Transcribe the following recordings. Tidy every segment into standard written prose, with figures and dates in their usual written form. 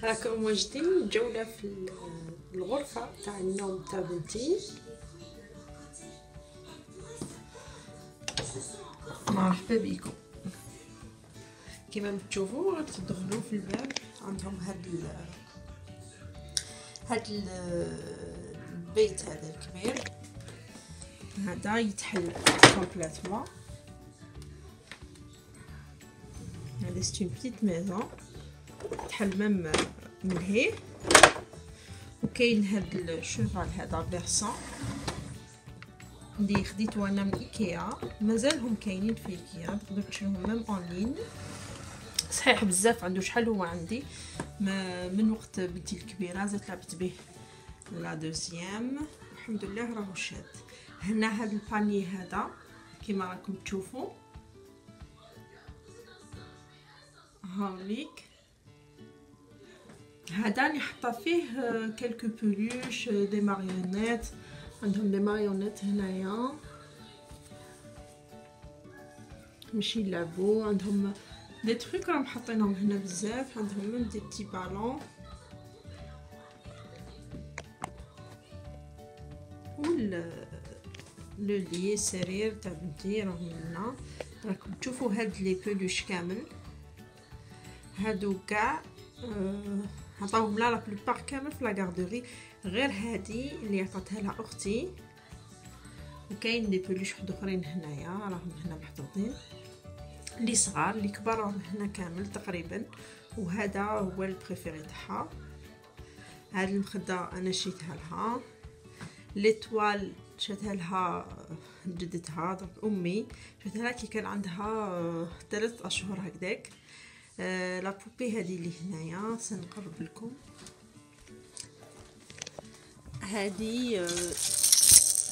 راكم واجدين جولة في الغرفة تاع النوم تاع بنتي. مرحبا بكم. كما تشوفوا تدخلوا في الباب عندهم هاد البيت هذا الكبير هذا يتحل كومبليتوم. هذا سي اون بيتيت ميزون تحل ميم من هي. وكاين هاد الشوفال هذا بيرسون اللي خديته انا من ايكيا، مازالهم كاينين في ايكيا، تقدر تشريهم ميم اون لين. صحيح بزاف عنده شحال هو عندي من وقت بنتي الكبيره زدت لعبت به لا دوزيام، الحمد لله راهو شاد. هنا هاد الباني هذا كيما راكم تشوفوا هاوليك، هذا اللي حاطه فيه كلكو بولوش دي ماريونيت. عندهم دي ماريونيت هنايا ماشي يلعبوا، عندهم دي تروك راهم حاطينهم هنا بزاف، عندهم من دي بتي بالون لو لي سرير تاع بنتي راهم هنا. راكم تشوفوا هاد لي بولوش كامل هادو كاع عطاوهم لا بلوبار كامل في لاغاردوري، غير هادي اللي عطاتها لها اختي. وكاين دي بولوش واحد اخرين هنايا راهم هنا محطوطين، اللي صغار اللي كبار راهم هنا كامل تقريبا. وهذا هو البريفيري تاعها. هاد المخده انا شيتها لها، لي توال شاتها لها جدتها دونك امي شاتها لها كي كان عندها 3 اشهر هكذاك. لا بوبي هذه اللي هنايا سنقرب لكم، هذه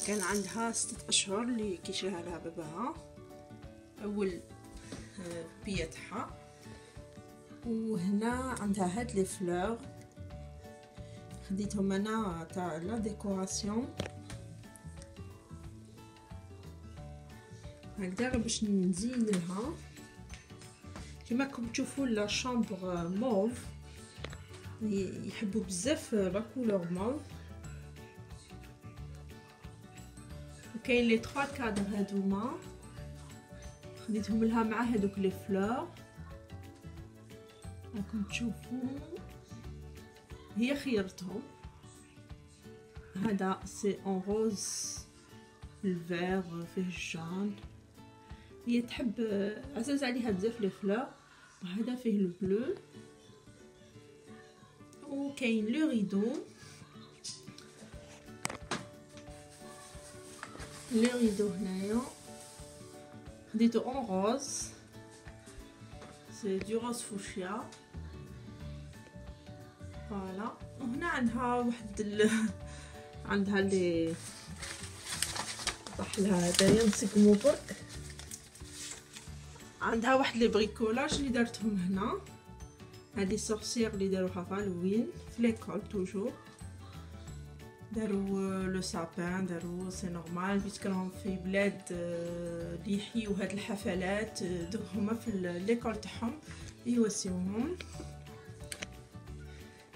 كان عندها 6 اشهر اللي كي شراها لها باباها اول بيه تاعها. وهنا عندها هاد لي فلور خديتهم انا تاع لا ديكوراسيون هكذا باش نزين لها. كما راكم تشوفوا لا شامبر موف، يحبوا بزاف لا كولور موف. وكاين لي 3 كادر هادوما خديتهم لها مع هذوك لي فلور راكم تشوفوا، هي خيرتهم. هذا سي اون روز الفير فيه الجان، هي تحب عزاز عليها بزاف لي فلور. وهذا فيه البلو. وكاين لو ريدو، لو ريدو هنايا خديتو اون روز، سي دو روز فوشيا فوالا. وهنا عندها واحد عندها لي طاح لها هدايا نسقمو برك، عندها واحد لي بريكولاج اللي درتهم هنا. هذه سورسيير اللي داروها في هالوين في ليكول توجور، داروا لو سابان، داروا سي نورمال بيسك راهم في بلاد اللي يحيوا هاد الحفلات هما في ليكول تاعهم يوسيوهم.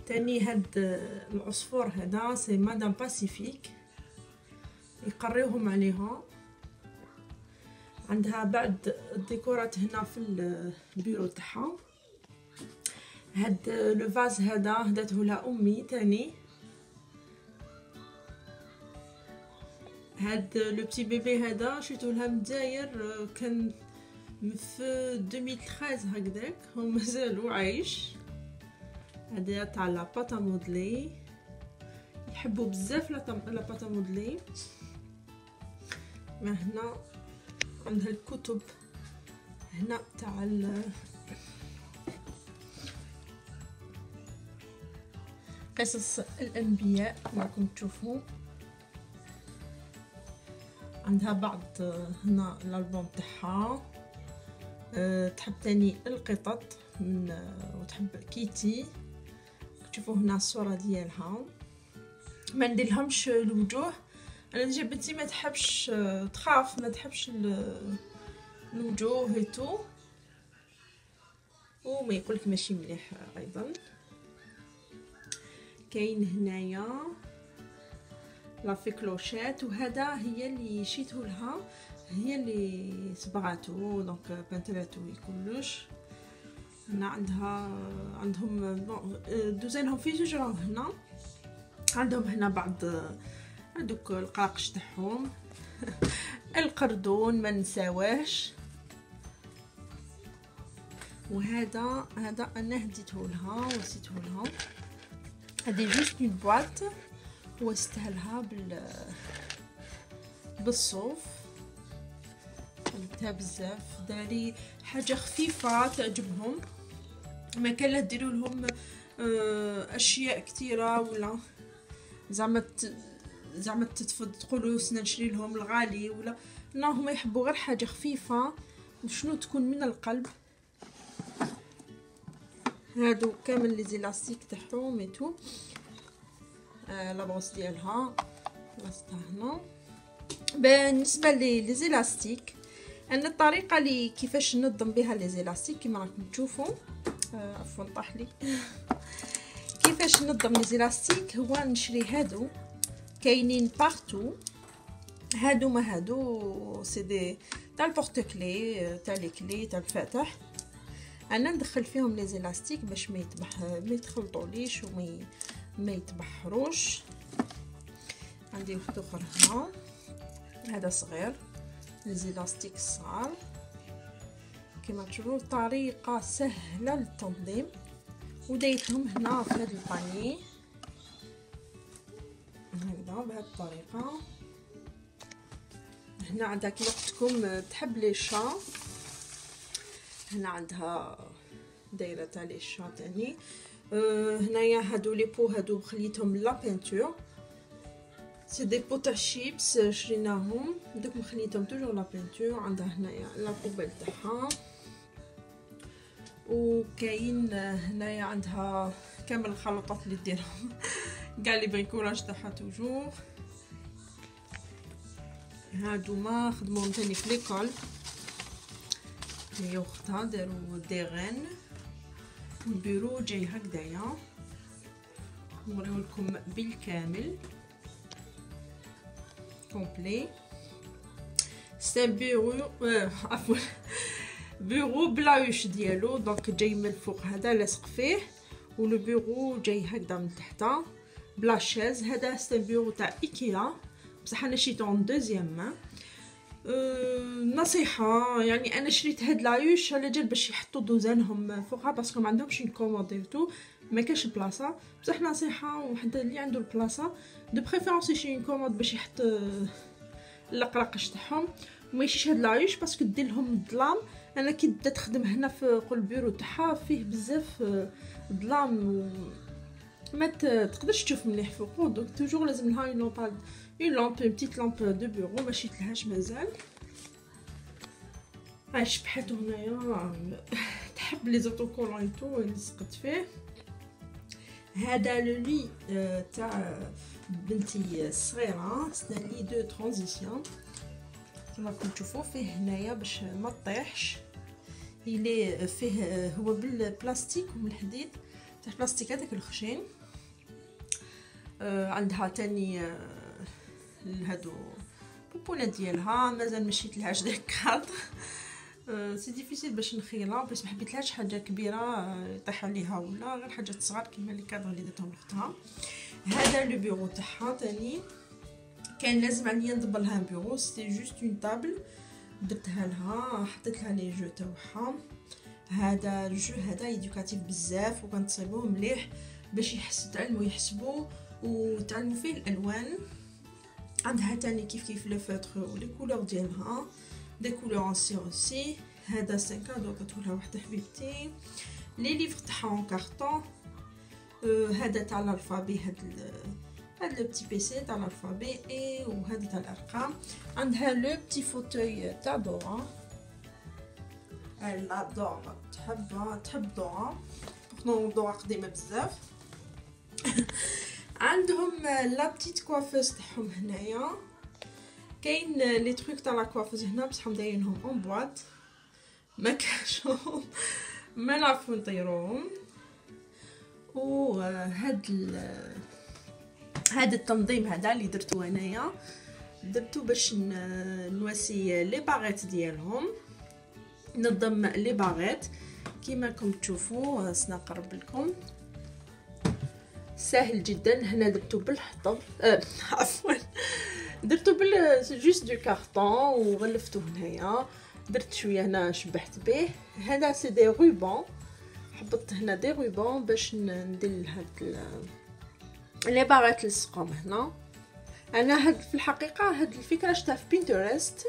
تاني هاد العصفور هذا سي مادام باسيفيك يقريوهم عليها. عندها بعد الديكورات هنا في البيرو تاعها. هاد لو فاز هذا هداته لها امي تاني. هاد لو بتي بيبي هذا شريته لها من الجزائر، كان في 2013 هكذاك، هو مازالو عايش. هذا تاع لا باتا مودلي، يحبوا بزاف لا باتا مودلي. ما هنا عندها الكتب هنا تاع قصص الانبياء راكم تشوفوا. عندها بعض هنا الالبوم تاعها. تحب تاني القطط من وتحب كيتي. تشوفوا هنا الصوره ديالها. ما نديرلهمش الوجوه، انا ديجا بنتي ما تحبش، تخاف ما تحبش الوجوه هيتو، وما يقولك ماشي مليح ايضا. كاين هنايا لا في كلوشات، وهذا هي اللي شيتو لها، هي اللي صبغاتو دونك بانتراتو كلش. هنا عندهم دوزينهم في زوج راهو هنا، عندهم هنا بعض هذوك القراقش تاعهم القردون ما نساواش. وهذا انا هديته لها وسيته لها، هذه جوست اون بواط وستها لها بالصوف، عجبتها بزاف، داري حاجه خفيفه تعجبهم، ما كان لا ديروا لهم اشياء كثيره ولا زعما تقولوا سنا نشري لهم الغالي ولا لا، هما يحبوا غير حاجه خفيفه وشنو تكون من القلب. هادو كامل لي زيلاستيك تاعهم ايتو، لا بروس ديالها بلاصتها هنا. بالنسبه لي زيلاستيك، انا الطريقه اللي كيفاش ننظم بها لي زيلاستيك كيما راكم تشوفوا، عفوا طاح لي كيفاش ننظم لي زيلاستيك، هو نشري هادو كاينين بارتو، هادو سي دي تاع البورت كلي تاع لي كلي تاع الفاتح، انا ندخل فيهم لي زيلاستيك باش ما يتخلطوليش وما يتبحروش. عندي واحد اخر هنا، هذا صغير، لي زيلاستيك صغار كما تشوفوا، طريقه سهله للتنظيم، وديتهم هنا في هذا الباني هكذا بهذه الطريقه. هنا عندها كيما قلت لكم تحب لي شا، هنا عندها دايره تاع لي شا تاني. هنايا هادو لي بو هادو خليتهم لا بينتور، سي دي بو تاع شيبس شريناهم دوك مخليتهم توجور لا بينتور. عندها هنايا لا بوبيل تاعها، وكاين هنايا عندها كامل الخلطات اللي ديرهم كاع لي بريكولاج تاعها توجور. هادو ما خدموهم تاني في ليكول، هي وختها داروا ديغان، والبيرو جاي هكذايا، نوريهولكم بالكامل كومبلي. سي بيرو عفوا بيرو بلاوش ديالو، دونك جاي من الفوق هذا لاصق فيه، ولو بيرو جاي هكذا من تحت بلا شاز. هذا سي بيرو تاع ايكيا، بصح انا شريته اون دوزيام مان. نصيحه يعني انا شريت هاد لايوش على جال باش يحطوا دوزانهم فوقها، باسكو ما عندهمش كومونديتو ما كاش بلاصه، بصح نصيحه وحده اللي عنده البلاصه دو بريفيرونس يشري كوموند باش يحط القراقش تاعهم، وما يشيش هاد لايوش باسكو دير لهم الظلام. انا كي بدات تخدم هنا في قلب البيرو تاعها فيه بزاف ظلام ما تقدرش تشوف مليح فوقو، دونك توجور لازم لها اون لامب بتيت لامب دو بيرو، ما شيتلهاش مازال. شبحات هنايا تحب لي زوتوكولونتو لصقت فيه. هذا لو لي تاع بنتي الصغيره، سنا لي دو ترانزيسيون كما راكم تشوفوا فيه هنايا باش ما طيحش، يلي فيه هو بالبلاستيك ومن الحديد تاع البلاستيك هذاك الخشين. عندها تاني هادو بوبونه ديالها مازال مشيت لهاش داك كادر، سي ديفيسيل باش نخيلها، باش ما حبيتلهاش حاجه كبيره يطيح عليها ولا غير حاجات صغار كيما لي كادر اللي درتهم لاختها. هذا لو بيرو تاعها تاني كان لازم عليا ندبر لها بيرو، سي جوست اون طابل درتها لها، حطيت لها لي جو تاعها. هذا الجو هذا ايدوكاتيف بزاف، وكنتصيبوه مليح باش تعلموا يحسبوا وتعلموا فيه الالوان. عندها تاني كيف لو فوتر ولي كولور ديالها دي كولور انسي اوسي. هذا سي كادو قلتولها وحده حبيبتي. لي ليفر تاعهم كارطون. هذا تاع الالفابي، هاد لو بتي بيسي تاع الالفابي وهذا تاع الارقام. عندها لو بتي فوتوي تاع دورا، لا دورا تحب دورا، بورتون دورا قديمه بزاف. عندهم لا بتيت كوافوز تاعهم هنايا، كاين لي تروك تاع لا كوافوز هنا بصح دايرينهم اون بواط ما كاشهم ما نعرفو نطيروهم. و هاد هذا التنظيم هذا اللي درتو انايا درتو باش نواسي لي باغيت ديالهم. نظم لي باغيت كيما راكم تشوفوا. سنقرب لكم سهل جدا. هنا درتو بالحطب عفوا درتو جوست دو كارطون وغلفتو هنايا. درت شويه هنا شبحت به. هذا سي دي روبون، حبطت هنا دي روبون باش ندير هاد لي باغيت لصقهم هنا. انا هاد في الحقيقه هاد الفكره شفتها في بينترست.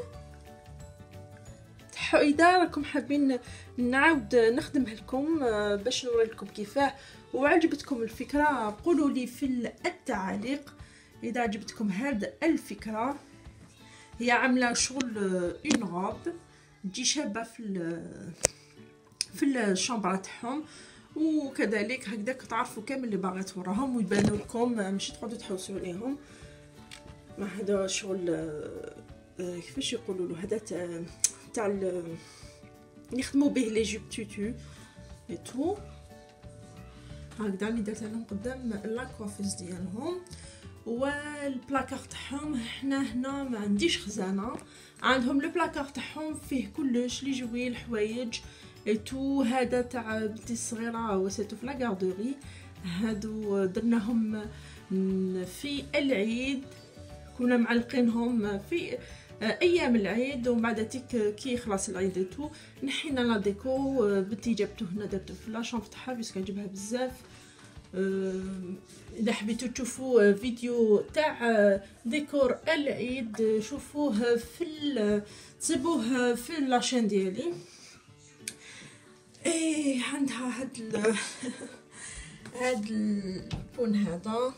اذا راكم حابين نعاود نخدمها لكم باش نوري لكم كيفاه وعجبتكم الفكره قولوا لي في التعاليق. اذا عجبتكم هاد الفكره هي عامله شغل اون روب تجي شابه في الشامبره تاعهم، وكذلك هكذاك تعرفوا كامل اللي باغيت وراهم ويبانوا لكم ماشي تقعدوا تحوسوا عليهم. ما هذا شغل كيفاش يقولوا له هذا تاع يخدموا به لي جوب توتو اي تو. هكذا اللي درت لهم قدام لاكوافيز ديالهم. والبلاكار تاعهم هنا ما عنديش خزانه، عندهم لو بلاكار تاعهم فيه كلش لي جوي الحوايج اي تو. هذا تاع بنتي الصغيره وسيتو في لا غاردوري. هادو درناهم في العيد، كنا معلقينهم في ايام العيد، ومن بعد تيك كي خلاص العيد تو نحينا لا ديكو. بنتي جابتو هنا درتو في لا شامبر تاعها باسكو عجبها بزاف. اذا حبيتو تشوفوا فيديو تاع ديكور العيد شوفوه تصيبوه في لاشين ديالي. ايه عندها هاد البون هذا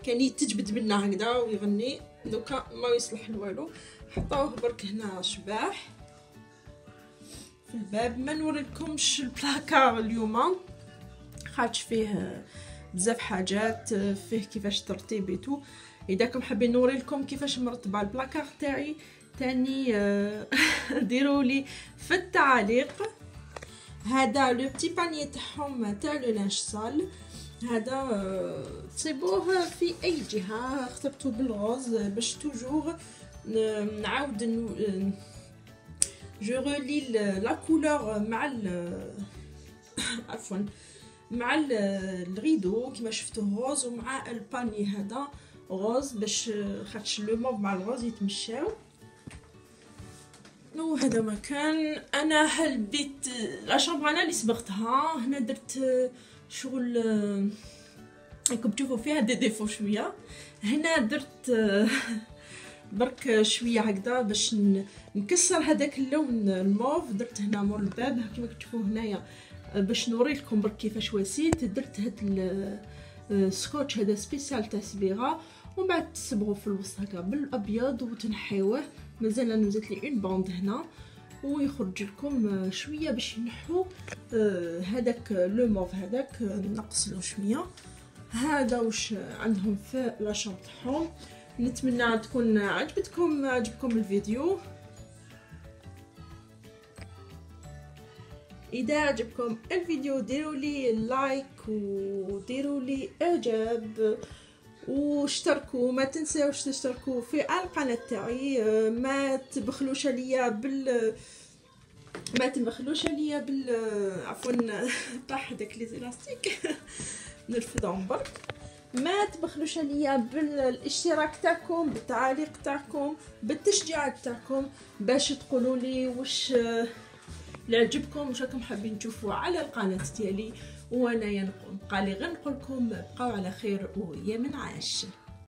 كان يتجبد منا هكذا ويغني، دوكا ما يصلح لوالو. حطوه برك هنا شباح في الباب. ما نوريلكمش البلاكار اليوم خاطش فيه بزاف حاجات، فيه كيفاش ترتيبيتو. اذا كنتم حابين نوريلكم كيفاش مرتبه البلاكار تاعي تاني ديروا لي في التعاليق. هذا لو بتي باني تاعهم تاع لو لانش سال. هذا تصيبوه في اي جهه. اخترته بالغوز باش توجور نعاود جو رولي لا كولور مع عفوا مع الغيدو كما شفتوه غوز، ومع الباني هذا غوز باش خاطش لو موف مع الغوز يتمشاو. وهذا مكان انا هالبيت لا شامبر انا اللي صبغتها. هنا درت شغل راكم تشوفوا فيها دي ديفو شويه. هنا درت برك شويه هكذا باش نكسر هذاك اللون الموف. درت هنا مور الباب كما تشوفوا هنايا باش نوري لكم برك كيفاش واسيت. درت هاد السكوتش هذا سبيسيال تاع صبيغه، ومن بعد تصبغوا في الوسط هكا بالابيض وتنحيوه. مازال نزلت لي اون باند هنا ويخرج لكم شويه باش ينحو هذاك لو موف هذاك نقص له شويه. هذا واش عندهم في لا شامبر تاعهم. نتمنى تكون عجبكم الفيديو. اذا عجبكم الفيديو ديروا لي لايك وديروا لي اعجاب واشتركوا. ما تنساوش تشتركوا في القناه تاعي. ما تبخلوش عليا عفوا طاح داك لي زيلاستيك نرفدهم برك. ما تبخلوش عليا بالاشتراك تاعكم، بالتعاليق تاعكم، بالتشجيعات تاعكم باش تقولوا لي واش اللي عجبكم، واش راكم حابين تشوفوا على القناه ديالي. وانا نبقى لي غير نقول لكم بقاو على خير ويا من عاش.